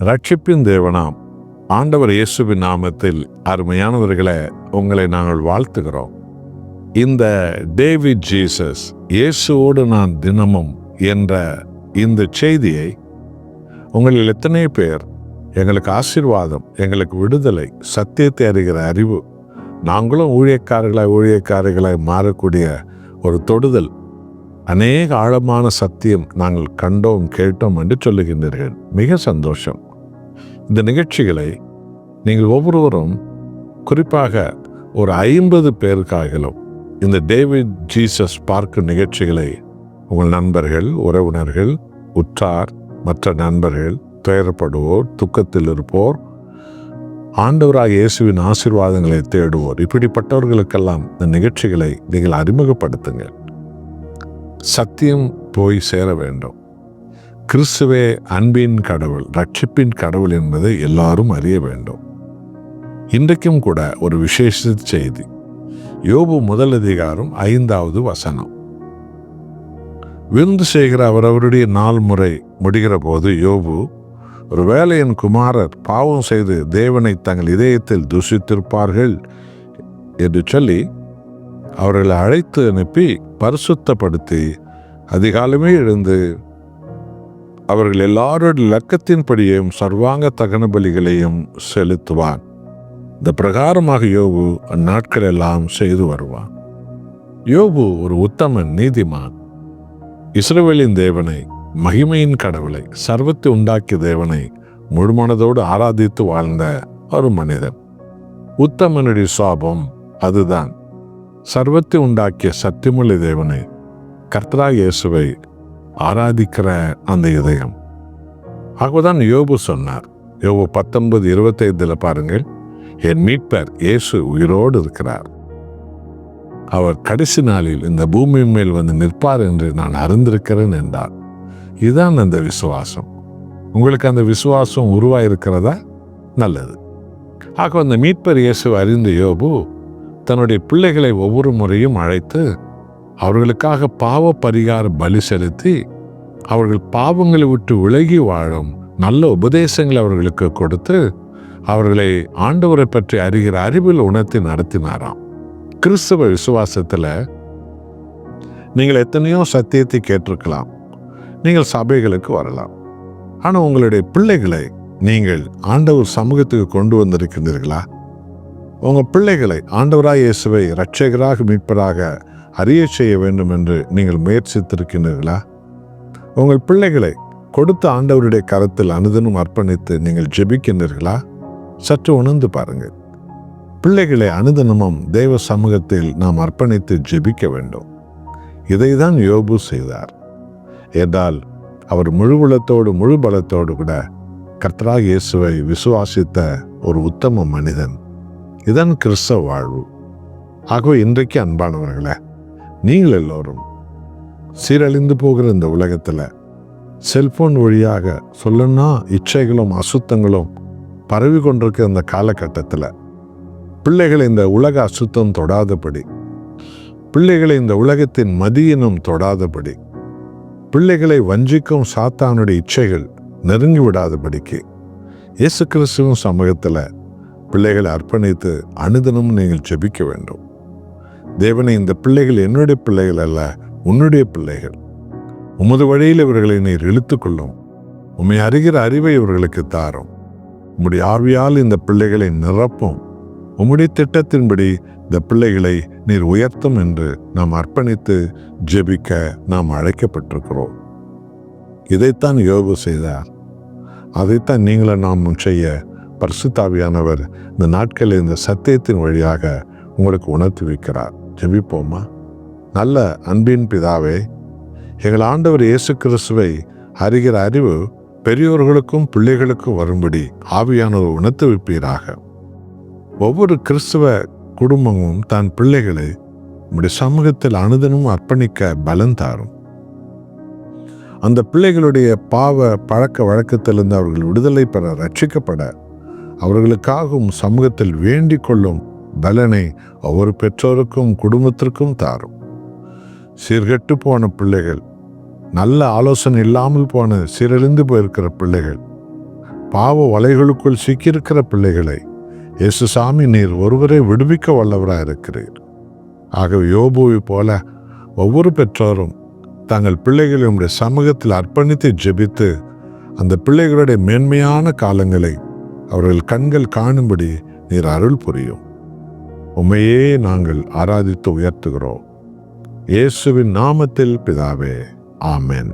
ரட்சிப்பின் தேவனாம் ஆண்டவர் இயேசுவின் நாமத்தில் அருமையானவர்களே, உங்களை நாங்கள் வாழ்த்துகிறோம். இந்த டேவிட் ஜீசஸ் இயேசுவோடு நான் தினமும் என்ற இந்த செய்தியை உங்களில் எத்தனை பேர் எங்களுக்கு ஆசீர்வாதம், எங்களுக்கு விடுதலை, சத்தியத்தை அறிகிற அறிவு, நாங்களும் ஊழியக்காரர்களாய் மாறக்கூடிய ஒரு தொடுதல், அநேக ஆழமான சத்தியம் நாங்கள் கண்டோம் கேட்டோம் என்று சொல்லுகின்றீர்கள். மிக சந்தோஷம். இந்த நிகழ்ச்சிகளை நீங்கள் ஒவ்வொருவரும் குறிப்பாக ஒரு 50 பேருக்காகலும் இந்த டேவிட் ஜீசஸ் பார்க்கும் நிகழ்ச்சிகளை உங்கள் நண்பர்கள், உறவினர்கள், உற்றார், மற்ற நண்பர்கள், துயரப்படுவோர், துக்கத்தில் இருப்போர், ஆண்டவராக இயேசுவின் ஆசீர்வாதங்களை தேடுவோர், இப்படிப்பட்டவர்களுக்கெல்லாம் இந்த நிகழ்ச்சிகளை நீங்கள் அறிமுகப்படுத்துங்கள். சத்தியம் போய் சேர வேண்டும். கிறிஸ்துவே அன்பின் கடவுள், ரட்சிப்பின் கடவுள் என்பதை எல்லாரும் அறிய வேண்டும். இன்றைக்கும் கூட ஒரு விசேஷ செய்தி. யோபு 1 அதிகாரம் 5வது வசனம். விருந்து செய்கிற அவரவருடைய நாள் முறை முடிகிற போது யோபு, ஒருவேளை என் குமாரர் பாவம் செய்து தேவனை தங்கள் இதயத்தில் தூஷித்திருப்பார்கள் என்று சொல்லி அவர்களை அழைத்து அனுப்பி பரிசுத்தப்படுத்தி அதிகாலமே எழுந்து அவர்கள் எல்லாரோட லக்கத்தின்படியும் சர்வாங்க தகன பலிகளையும் செலுத்துவான். இந்த பிரகாரமாக யோபு அந்நாட்கள் எல்லாம் செய்து வருவான். யோபு ஒரு உத்தமன், நீதிமான், இஸ்ரவேலின் தேவனை, மகிமையின் கடவுளை, சர்வத்தை உண்டாக்கிய தேவனை முழுமனதோடு ஆராதித்து வாழ்ந்த ஒரு மனிதன். உத்தமனுடைய சாபம் அதுதான். சர்வத்தை உண்டாக்கிய சத்தியமுள்ள தேவனை, கர்த்தராகிய இயேசுவை ஆராதிக்கிற அந்த இதயம். ஆகவேதான் யோபு சொன்னார். யோபு 19:25 பாருங்கள், என் மீட்பர் இயேசு உயிரோடு இருக்கிறார், அவர் கடைசி நாளில் இந்த பூமியின் மேல் வந்து நிற்பார் என்று நான் அறிந்திருக்கிறேன் என்றார். இதுதான் அந்த விசுவாசம். உங்களுக்கு அந்த விசுவாசம் உருவாயிருக்கிறதா? நல்லது. ஆக அந்த மீட்பர் இயேசு அறிந்த யோபு தன்னுடைய பிள்ளைகளை ஒவ்வொரு முறையும் அழைத்து அவர்களுக்காக பாவ பரிகார பலி செலுத்தி அவர்கள் பாவங்களை விட்டு விலகி வாழும் நல்ல உபதேசங்களை அவர்களுக்கு கொடுத்து அவர்களை ஆண்டவரை பற்றி அறிகிற அறிவில் உணர்த்தி நடத்தினாராம். கிறிஸ்தவ விசுவாசத்தில் நீங்கள் எத்தனையோ சத்தியத்தை கேட்டிருக்கலாம், நீங்கள் சபைகளுக்கு வரலாம். ஆனால் உங்களுடைய பிள்ளைகளை நீங்கள் ஆண்டவர் சமூகத்துக்கு கொண்டு வந்திருக்கின்றீர்களா? உங்கள் பிள்ளைகளை ஆண்டவராக இயேசுவை இரட்சகராக மீட்பராக அறிய செய்ய வேண்டும் என்று நீங்கள் முயற்சித்திருக்கின்றீர்களா? உங்கள் பிள்ளைகளை கொடுத்த ஆண்டவருடைய கரத்தில் அனுதினம் அர்ப்பணித்து நீங்கள் ஜெபிக்கின்றீர்களா? சற்று உணர்ந்து பாருங்கள். பிள்ளைகளை அனுதினமும் தேவ சமூகத்தில் நாம் அர்ப்பணித்து ஜெபிக்க வேண்டும். இதைதான் யோபு செய்தார். என்றால் அவர் முழு உள்ளத்தோடு முழு பலத்தோடு கூட கர்த்தராகிய இயேசுவை விசுவாசித்த ஒரு உத்தம மனிதன். இதன் கிறிஸ்தவ வாழ்வு. ஆகவே இன்றைக்கு அன்பானவர்களே, நீங்கள் எல்லோரும் சீரழிந்து போகிற இந்த உலகத்தில் செல்போன் வழியாக சொல்லணும்னா இச்சைகளும் அசுத்தங்களும் பரவி கொண்டிருக்கிற இந்த காலகட்டத்தில் பிள்ளைகளை இந்த உலக அசுத்தம் தொடாதபடி, பிள்ளைகளை இந்த உலகத்தின் மதியினம் தொடாதபடி, பிள்ளைகளை வஞ்சிக்கும் சாத்தானுடைய இச்சைகள் நெருங்கி விடாதபடிக்கு இயேசு கிறிஸ்துவின் சமூகத்தில் பிள்ளைகளை அர்ப்பணித்து அனுதினமும் நீங்கள் ஜெபிக்க வேண்டும். தேவனை, இந்த பிள்ளைகள் என்னுடைய பிள்ளைகள் அல்ல, உன்னுடைய பிள்ளைகள். உமது வழியில் இவர்களை நீர் இழுத்துக்கொள்ளும். உம்மை அறிகிற அறிவை இவர்களுக்கு தாரும். உம்முடைய ஆவியால் இந்த பிள்ளைகளை நிரப்பும். உம்முடைய திட்டத்தின்படி இந்த பிள்ளைகளை நீர் உயர்த்தும் என்று நாம் அர்ப்பணித்து ஜெபிக்க நாம் அழைக்கப்பட்டிருக்கிறோம். இதைத்தான் யோபு செய்தார். அதைத்தான் நீங்களும் நாமும் செய்ய பரிசுத்த ஆவியானவர் இந்த நாட்களில் இந்த சத்தியத்தின் வழியாக உங்களுக்கு உணர்த்தி வைக்கிறார். ஜெபிப்போமா? நல்ல அன்பின் பிதாவே, எங்கள் ஆண்டவர் இயேசு கிறிஸ்துவை அறிகிற அறிவு பெரியோர்களுக்கும் பிள்ளைகளுக்கும் வரும்படி ஆவியானவர் உணர்த்தி வைப்பீராக. ஒவ்வொரு கிறிஸ்துவ குடும்பமும் தன் பிள்ளைகளை உம்முடைய சமூகத்தில் அனுதினமும் அர்ப்பணிக்க பலன் தாரும். அந்த பிள்ளைகளுடைய பாவ பழக்க வழக்கத்திலிருந்து அவர்கள் விடுதலை பெற, ரட்சிக்கப்பட அவர்களுக்காகவும் சமூகத்தில் வேண்டிக் கொள்ளும் பலனை ஒவ்வொரு பெற்றோருக்கும் குடும்பத்திற்கும் தாரும். சீர்கெட்டு போன பிள்ளைகள், நல்ல ஆலோசனை இல்லாமல் போன சீரழிந்து போயிருக்கிற பிள்ளைகள், பாவ வலைகளுக்குள் சிக்கியிருக்கிற பிள்ளைகளை இயேசு சாமி நீர் ஒருவரை விடுவிக்க வல்லவராக இருக்கிறீர். ஆகவே யோபுவை போல ஒவ்வொரு பெற்றோரும் தங்கள் பிள்ளைகளை உம்முடைய சமூகத்தில் அர்ப்பணித்து ஜெபித்து அந்த பிள்ளைகளுடைய மேன்மையான காலங்களை அவர்கள் கண்கள் காணும்படி நீர் அருள் புரியும். உம்மையே நாங்கள் ஆராதித்து உயர்த்துகிறோம். இயேசுவின் நாமத்தில் பிதாவே, ஆமென்.